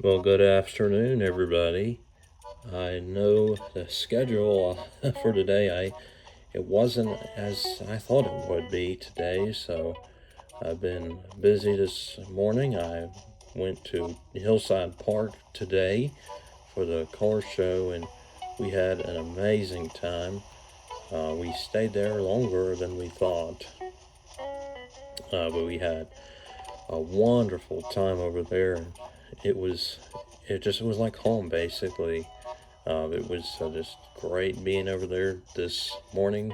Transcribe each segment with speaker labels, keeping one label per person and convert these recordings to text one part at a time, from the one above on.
Speaker 1: Well, good afternoon, everybody. I know the schedule for today. It wasn't as I thought it would be today, so I've been busy this morning. I went to Hillside Park today for the car show, and we had an amazing time. We stayed there longer than we thought, but we had a wonderful time over there. It was, it was like home basically. It was just great being over there this morning.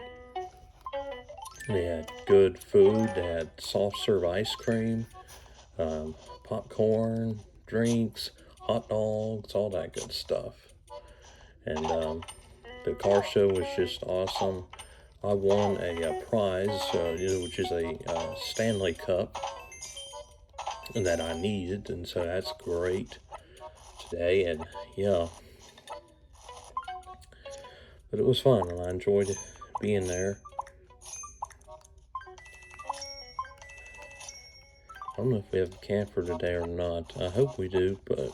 Speaker 1: They had good food. They had soft serve ice cream, um, popcorn, drinks, hot dogs, all that good stuff. And the car show was just awesome. I won a prize, which is a Stanley Cup that I needed, and so that's great today. And yeah, but it was fun, and I enjoyed being there. I don't know if we have a camper today or not. I hope we do, but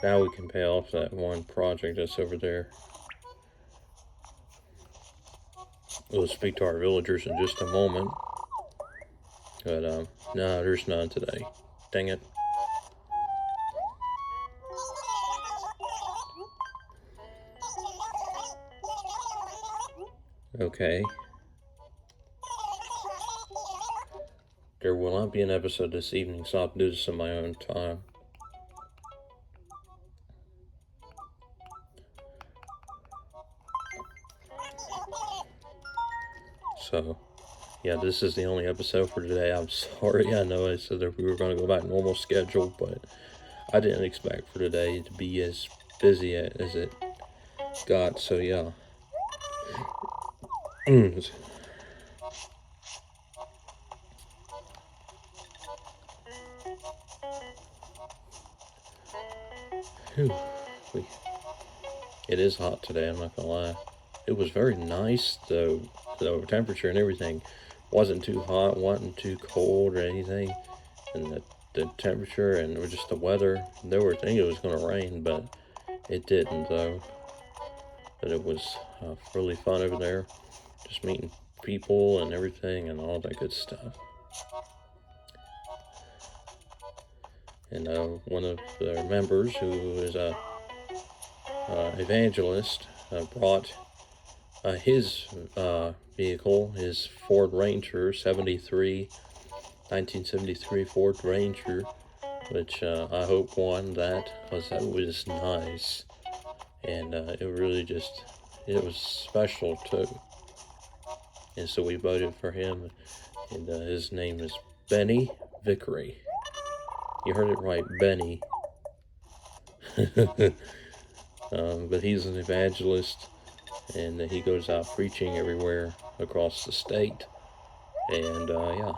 Speaker 1: now we can pay off that one project that's over there. We'll speak to our villagers in just a moment. But no, there's none today. Dang it. Okay. There will not be an episode this evening, so I'll do this in my own time. So, yeah, this is the only episode for today. I'm sorry. I know I said that we were going to go back to normal schedule, but I didn't expect for today to be as busy as it got. So, yeah. It is hot today, I'm not gonna lie. It was very nice though. The temperature and everything wasn't too hot, wasn't too cold or anything. And the temperature and just the weather, they were thinking it was gonna rain, but it didn't though. But it was really fun over there, just meeting people and everything and all that good stuff. And one of the members, who is a evangelist, brought his vehicle, his Ford Ranger 1973 Ford Ranger, which I hope won that, because that was nice. And it was special too. And so we voted for him, and his name is Benny Vickery. You heard it right, Benny. But he's an evangelist, and he goes out preaching everywhere across the state. And yeah.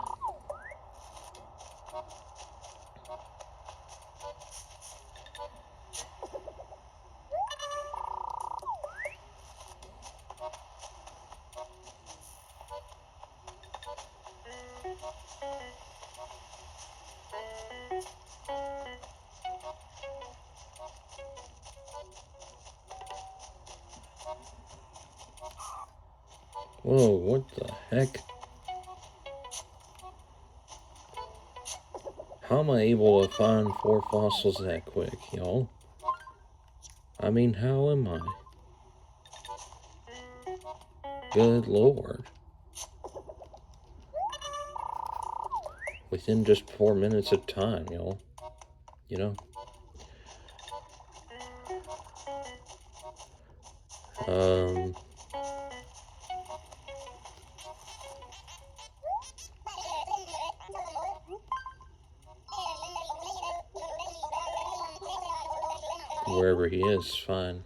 Speaker 1: Whoa, what the heck? How am I able to find 4 fossils that quick, y'all? I mean, how am I? Good lord. Within just 4 minutes of time, y'all. You know? Wherever he is, fine.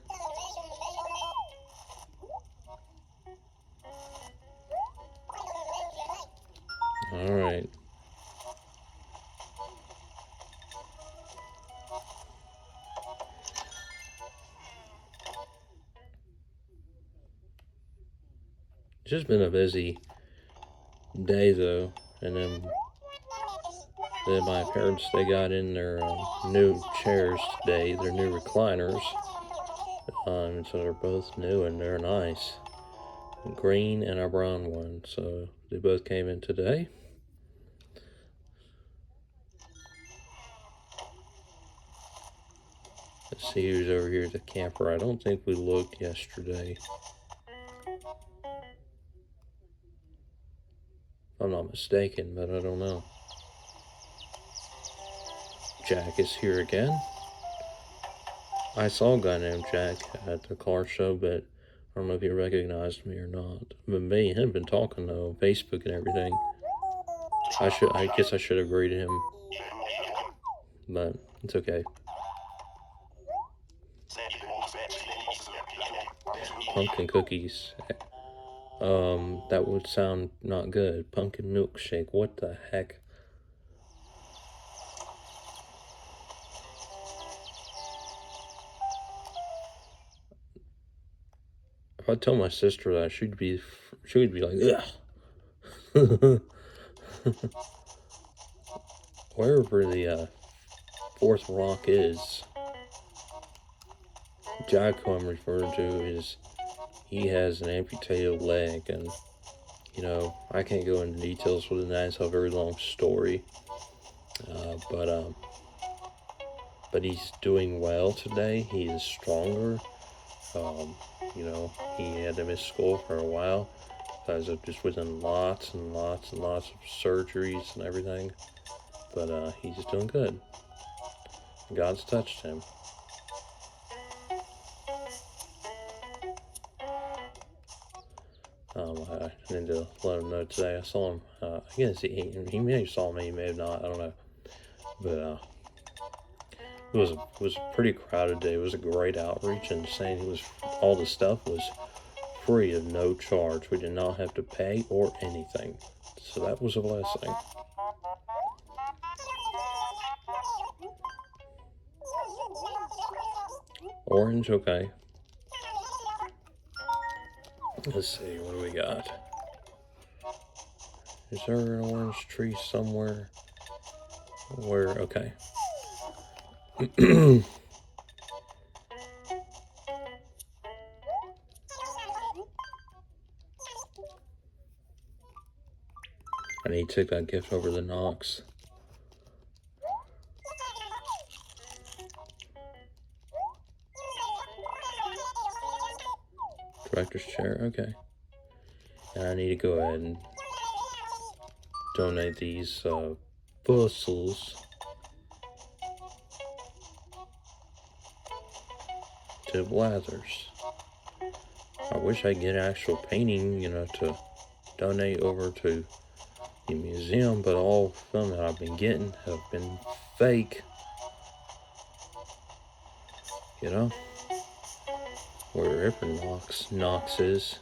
Speaker 1: Alright. It's just been a busy day though, and then my parents, they got in their new chairs today, their new recliners, so they're both new and they're nice, green and a brown one. So they both came in today. Let's see who's over here at the camper. I don't think we looked yesterday. If I'm not mistaken, but I don't know. Jack is here again. I saw a guy named Jack at the car show, but I don't know if he recognized me or not. But me and him have been talking though, on Facebook and everything. I guess I should have greeted him, but it's okay. Pumpkin cookies. That would sound not good. Pumpkin milkshake. What the heck? If I tell my sister that, she would be like, ugh. Wherever the fourth rock is, Jack, who I'm referring to, is he has an amputated leg, and you know I can't go into details with that. It's a very long story, but he's doing well today. He is stronger. You know, he had to miss school for a while because of just within lots and lots and lots of surgeries and everything. But he's doing good. God's touched him. I need to let him know today. I saw him. I guess he may have saw me, he may have not. I don't know. But it was a pretty crowded day. It was a great outreach, and saying all the stuff was free of no charge. We did not have to pay or anything, so that was a blessing. Orange, okay. Let's see, what do we got? Is there an orange tree somewhere? Where, okay. I need to take that gift over to Knox. Director's chair, okay. And I need to go ahead and donate these bushels to Blathers. I wish I could get an actual painting, you know, to donate over to the museum, but all of them that I've been getting have been fake. You know? Wherever Knox is.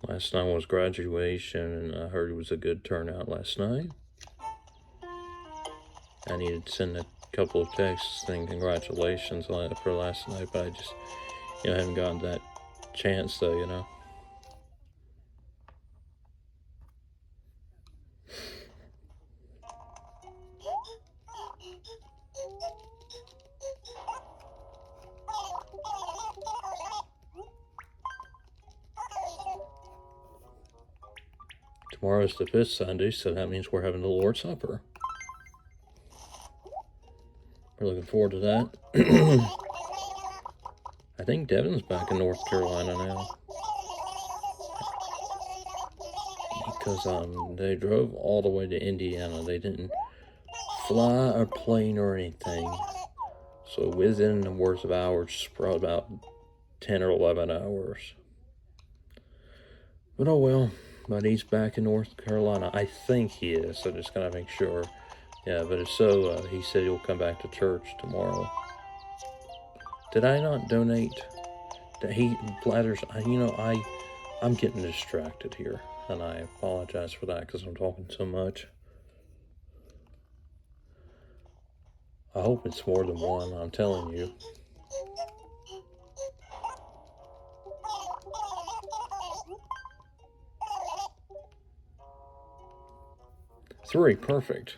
Speaker 1: Last night was graduation, and I heard it was a good turnout last night. I needed to send a couple of texts saying congratulations for last night, but I just, you know, haven't gotten that chance though, you know. Tomorrow's the 5th Sunday, so that means we're having the Lord's Supper. We're looking forward to that. I think Devin's back in North Carolina now. Because they drove all the way to Indiana. They didn't fly or plane or anything. So within the worth of hours, probably about 10 or 11 hours. But oh well. But he's back in North Carolina. I think he is. So just gotta make sure. Yeah, but if so, he said he'll come back to church tomorrow. Did I not donate the heat bladders? I'm getting distracted here, and I apologize for that because I'm talking so much. I hope it's more than one, I'm telling you. 3, perfect.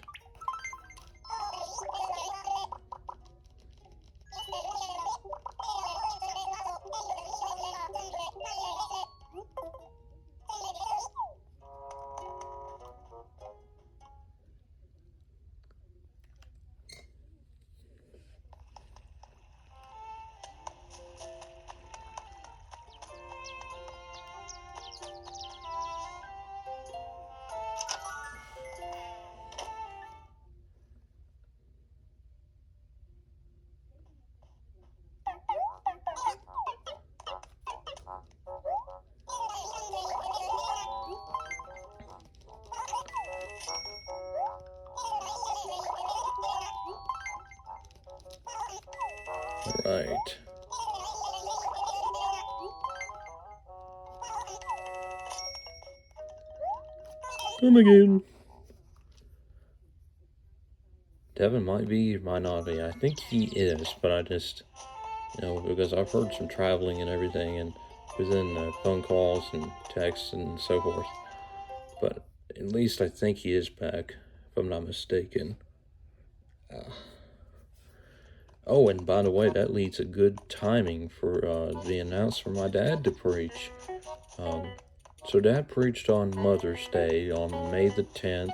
Speaker 1: Right. Come again. Devin might be, might not be. I think he is, but I just, because I've heard some traveling and everything, and within phone calls and texts and so forth. But at least I think he is back, if I'm not mistaken. Oh, and by the way, that leads a good timing for the announcement for my dad to preach. So Dad preached on Mother's Day on May the 10th,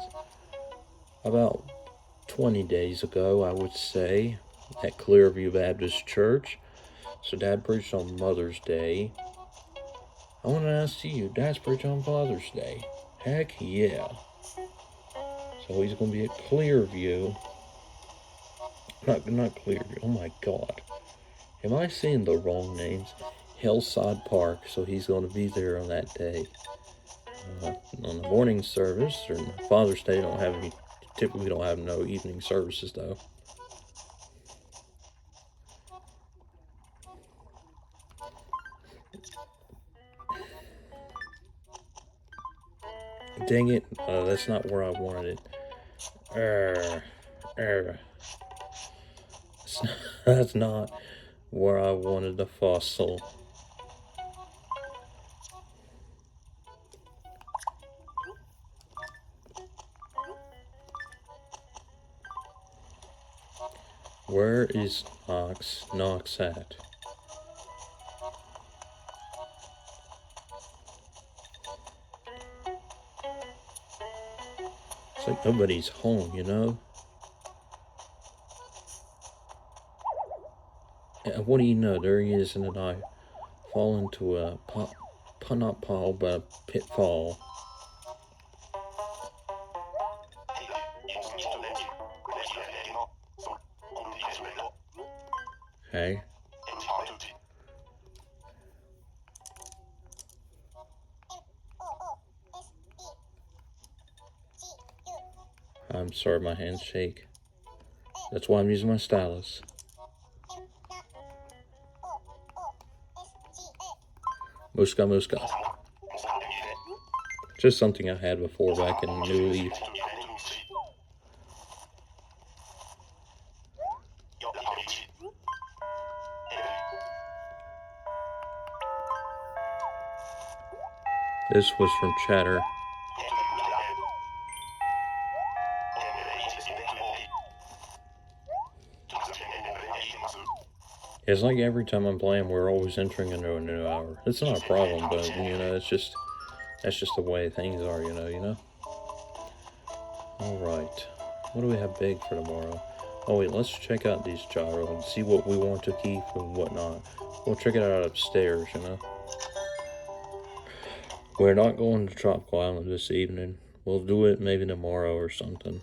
Speaker 1: about 20 days ago, I would say, at Clearview Baptist Church. So Dad preached on Mother's Day. I want to ask you, Dad's preaching on Father's Day? Heck yeah. So he's going to be at Clearview. Not Clearview, oh my God. Am I saying the wrong names? Hillside Park, so he's going to be there on that day. On the morning service, or Father's Day, typically don't have no evening services though. Dang it, that's not where I wanted it. That's not where I wanted the fossil. Where is Knox at? It's like nobody's home, And what do you know? There he is, and then I fall into a not pile, but a pitfall. Okay. I'm sorry, my hands shake. That's why I'm using my stylus. Muska. Just something I had before back in New Leaf. This was from Chatter. It's like every time I'm playing, we're always entering into a new hour. It's not a problem, but that's just the way things are, All right, what do we have big for tomorrow? Oh wait, let's check out these gyro and see what we want to keep and whatnot. We'll check it out upstairs, We're not going to Tropical Island this evening. We'll do it maybe tomorrow or something.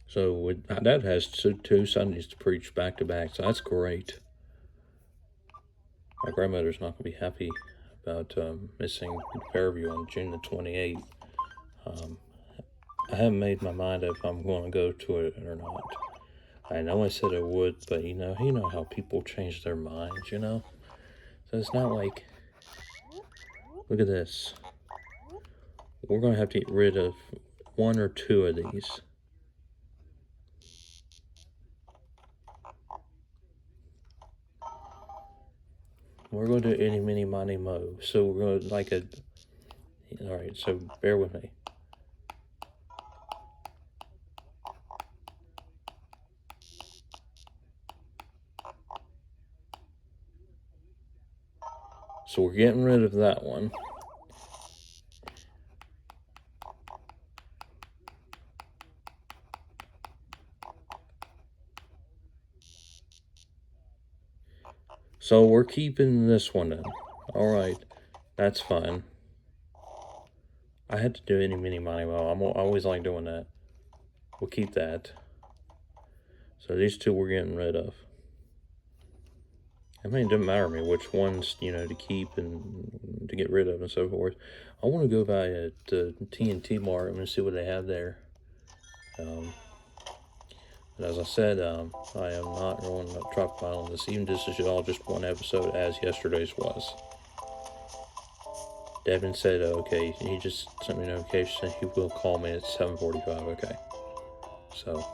Speaker 1: So Dad has two Sundays to preach back to back, so that's great. My grandmother's not going to be happy about missing Fairview on June the 28th. I haven't made my mind up if I'm going to go to it or not. I know I said I would, but you know how people change their minds, So it's not like, look at this. We're going to have to get rid of one or two of these. We're going to do any, mini, money, mo. So we're going to like a, all right, so bear with me. So we're getting rid of that one. So we're keeping this one in. All right, that's fine. I had to do any, mini, money, mo. I always like doing that. We'll keep that. So these two we're getting rid of. I mean, it doesn't matter to me which ones, to keep and to get rid of and so forth. I want to go by at T&T Mart and see what they have there. But as I said, I am not going to Tropical Island this evening. This is all just one episode, as yesterday's was. Devin said, okay, he just sent me a notification. He will call me at 7:45. Okay. So,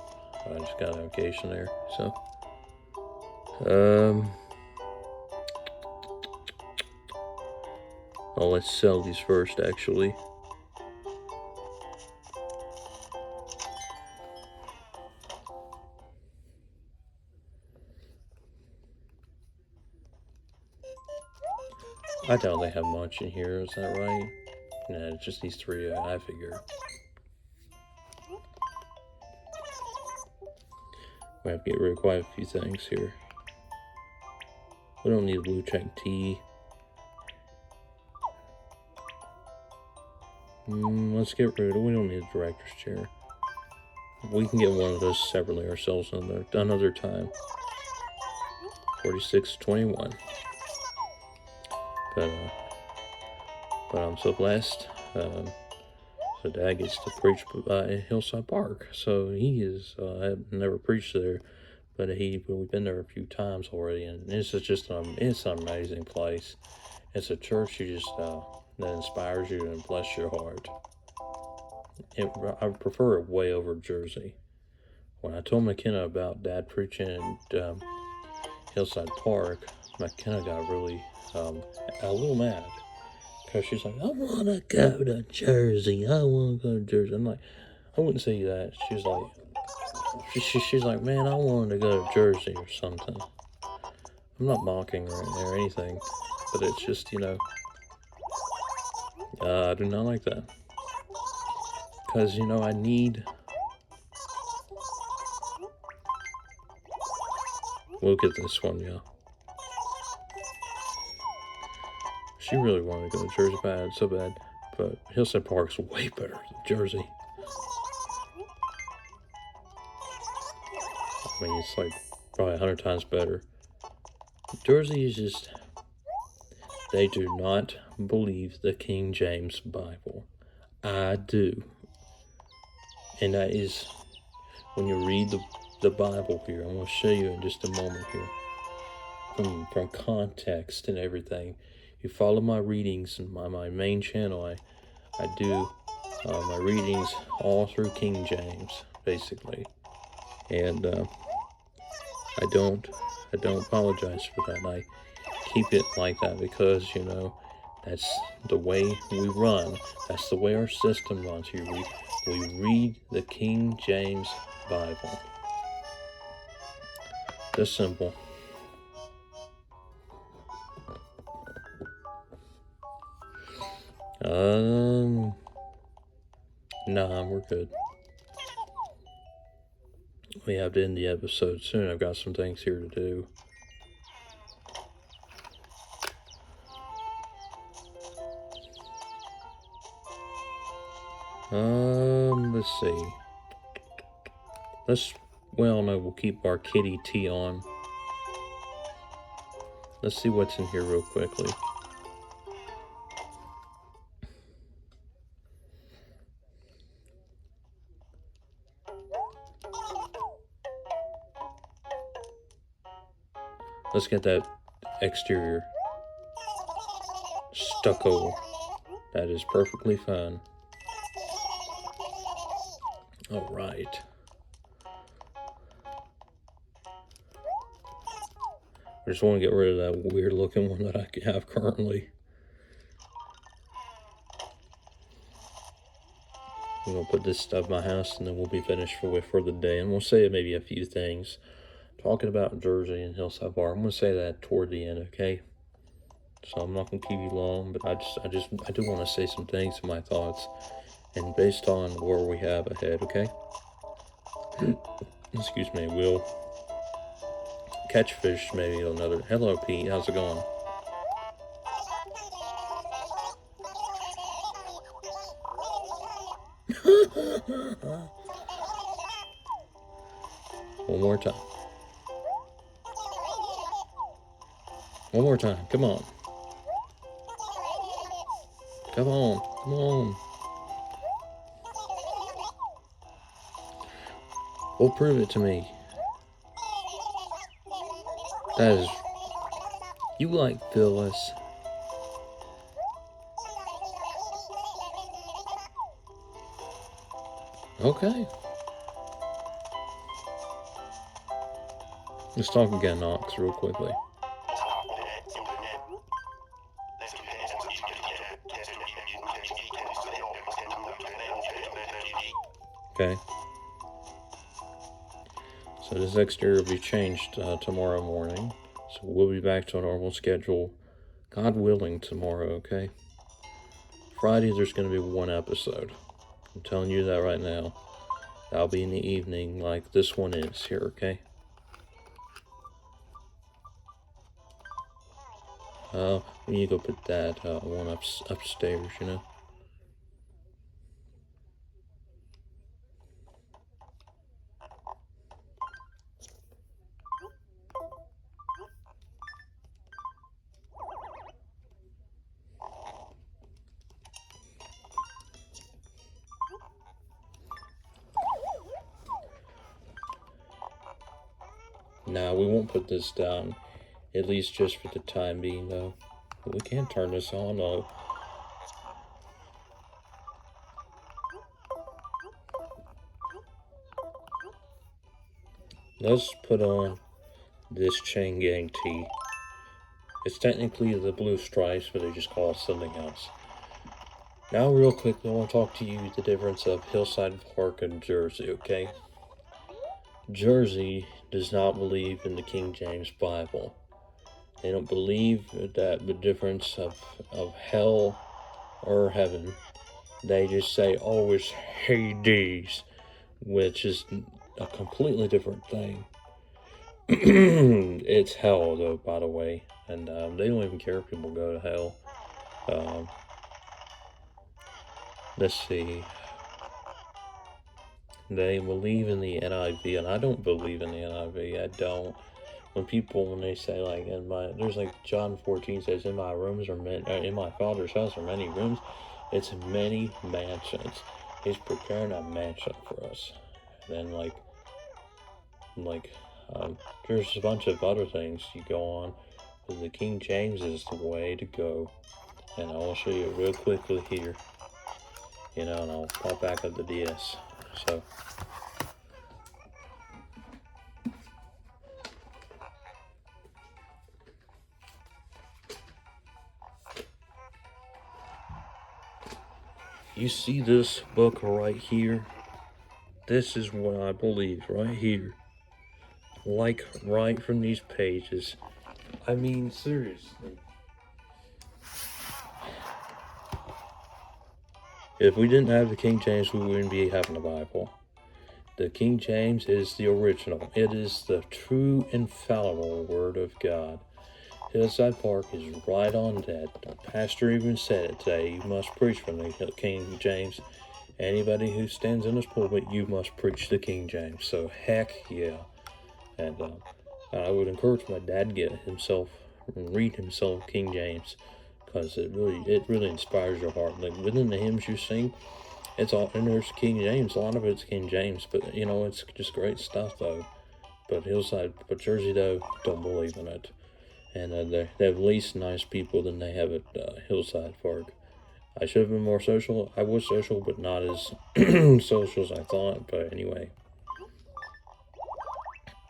Speaker 1: I just got a notification there. So, oh, let's sell these first, actually. I doubt they have much in here, is that right? Nah, it's just these three, I figure. We have to get rid of quite a few things here. We don't need a blue check tea. Let's get rid of it. We don't need a director's chair. We can get one of those separately ourselves another time. 46.21. But I'm so blessed. So Dad gets to preach by Hillside Park. So he is. I've never preached there, but we've been there a few times already, and it's just it's an amazing place. It's a church you just that inspires you and bless your heart. I prefer it way over Jersey. When I told McKenna about Dad preaching at Hillside Park, McKenna got really a little mad because she's like, I want to go to Jersey. I want to go to Jersey. I'm like, I wouldn't say that. She's like, she's like, man, I wanted to go to Jersey or something. I'm not mocking her or anything, but it's just, I do not like that. Because, I need... Look at this one, yeah. She really wanted to go to Jersey bad, so bad. But Hillside Park's way better than Jersey. I mean, it's like probably 100 times better. Jersey is just... They do not believe the King James Bible. I do. And that is, when you read the Bible here, I'm going to show you in just a moment here, from context and everything. You follow my readings and my main channel. I do my readings all through King James, basically. And I don't apologize for that. I keep it like that because, that's the way we run. That's the way our system runs here. We read the King James Bible. Just simple. Nah, we're good. We have to end the episode soon. I've got some things here to do. Let's see. No, we'll keep our kitty tea on. Let's see what's in here real quickly. Let's get that exterior stucco. That is perfectly fine. All right. I just want to get rid of that weird looking one that I have currently. I'm going to put this stuff in my house and then we'll be finished for the day. And we'll say maybe a few things. Talking about Jersey and Hillside Park, I'm going to say that toward the end, okay? So I'm not going to keep you long, but I do want to say some things in my thoughts. And based on where we have ahead, okay? Excuse me, we'll catch fish maybe another. Hello, Pete. How's it going? One more time. One more time. Come on. Come on. Come on. Well, prove it to me. That is... You like Phyllis. Okay. Let's talk again, Knox, real quickly. Okay. So this exterior will be changed tomorrow morning. So we'll be back to a normal schedule, God willing, tomorrow, okay? Friday, there's going to be one episode. I'm telling you that right now. That'll be in the evening like this one is here, okay? We need to go put that one upstairs, you know? Nah, we won't put this down, at least just for the time being, though. But we can't turn this on, though. Let's put on this chain gang tee. It's technically the blue stripes, but they just call it something else. Now, real quickly, I want to talk to you the difference of Hillside Park and Jersey, okay? Jersey does not believe in the King James Bible. They don't believe that the difference of hell or heaven. They just say, oh, it's Hades, which is a completely different thing. It's hell, though, by the way, and they don't even care if people go to hell. Let's see. They believe in the NIV, and I don't believe in the NIV. I don't. When they say like there's like John 14 says, in my Father's house are many rooms. It's many mansions. He's preparing a mansion for us. And then there's a bunch of other things you go on, but the King James is the way to go. And I'll show you real quickly here. And I'll pop back up the DS. So. You see this book right here? This is what I believe right here. Like right from these pages. I mean, seriously. If we didn't have the King James, we wouldn't be having a Bible. The King James is the original. It is the true, infallible Word of God. Hillside Park is right on that. The pastor even said it today. You must preach from the King James. Anybody who stands in this pulpit, you must preach the King James. So heck yeah. And I would encourage my dad to get himself and read himself King James, because it really inspires your heart. Like within the hymns you sing, it's all, and there's King James. A lot of it's King James, but it's just great stuff though. But Jersey though, don't believe in it. and they have at least nice people than they have at Hillside Park. I should have been more social. I was social, but not as social as I thought. But anyway,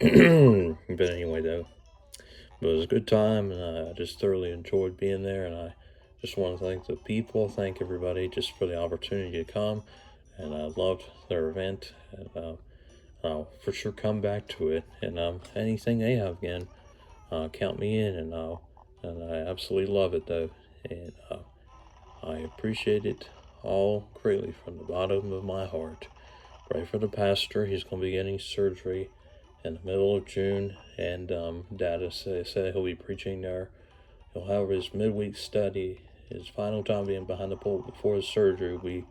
Speaker 1: though, but it was a good time, and I just thoroughly enjoyed being there. And I just want to thank the people, thank everybody just for the opportunity to come. And I loved their event, and I'll for sure come back to it. And anything they have again, count me in, and I absolutely love it though, and I appreciate it all greatly from the bottom of my heart. Pray for the pastor. He's going to be getting surgery in the middle of June, and Dad said he'll be preaching there. He'll have his midweek study. His final time being behind the pulpit before his surgery will be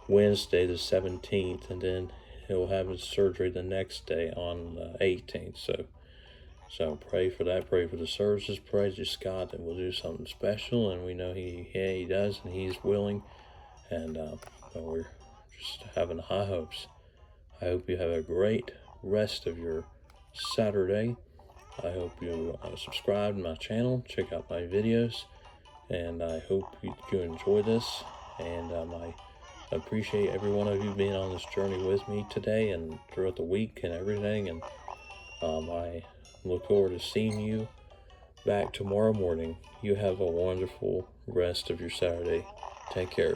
Speaker 1: Wednesday the 17th, and then he'll have his surgery the next day on the 18th. So pray for that. Pray for the services. Pray just God that we'll do something special, and we know He does, and He's willing, and we're just having high hopes. I hope you have a great rest of your Saturday. I hope you subscribe to my channel, check out my videos, and I hope you enjoy this. And I appreciate every one of you being on this journey with me today and throughout the week and everything. And I look forward to seeing you back tomorrow morning. You have a wonderful rest of your Saturday. Take care.